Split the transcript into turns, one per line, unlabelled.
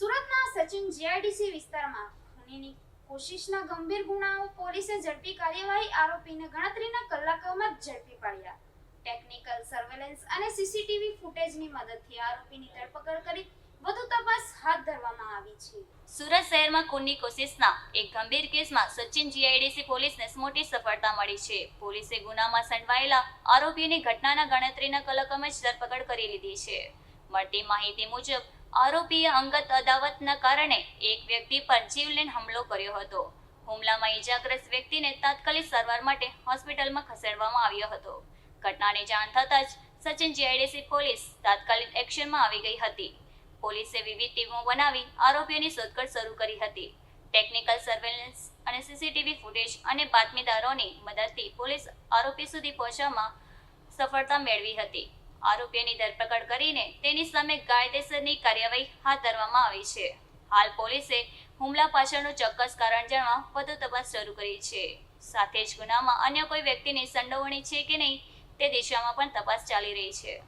સુરતના સચિન જીઆઈડીસી વિસ્તારમાં ખૂનીની કોશિશના ગંભીર ગુનાઓ પોલીસે ઝડપી કાર્યવાહી આરોપીને ગણતરીના કલાકોમાં જ ઝડપી પાડ્યા. ટેકનિકલ સર્વેલન્સ અને સીસીટીવી ફૂટેજની મદદથી આરોપીની ધરપકડ કરી વધુ તપાસ હાથ ધરવામાં આવી છે.
સુરત શહેરમાં ખૂનની કોશિશના એક ગંભીર કેસમાં સચિન જીઆઈડીસી પોલીસને મોટી સફળતા મળી છે. પોલીસે ગુનામાં સંડવાયેલા આરોપીની ઘટનાના ગણતરીના કલાકોમાં જ ધરપકડ કરી લીધી છે. મળતી માહિતી મુજબ આરોપીએ અંગત અદાવતના કારણે એક વ્યક્તિ પર જીવલેણ હુમલો કર્યો હતો. હુમલામાં ઈજાગ્રસ્ત વ્યક્તિને તાત્કાલિક સારવાર માટે હોસ્પિટલમાં ખસેડવામાં આવ્યો હતો. ઘટનાની જાણ થતાં જ સચિન જીઆઈડીસી પોલીસ તાત્કાલિક એક્શનમાં આવી ગઈ હતી. પોલીસે વિવિધ ટીમો બનાવી આરોપીઓની શોધખોળ શરૂ કરી હતી. ટેકનિકલ સર્વેલન્સ અને સીસીટીવી ફૂટેજ અને બાતમીદારોની મદદથી પોલીસ આરોપી સુધી પહોંચવામાં સફળતા મેળવી હતી. આરોપીઓની ધરપકડ કરીને તેની સામે કાયદેસરની કાર્યવાહી હાથ ધરવામાં આવી છે. હાલ પોલીસે હુમલા પાછળનું ચોક્કસ કારણ જાણવા વધુ તપાસ શરૂ કરી છે. સાથે જ ગુનામાં અન્ય કોઈ વ્યક્તિની સંડોવણી છે કે નહીં તે દિશામાં પણ તપાસ ચાલી રહી છે.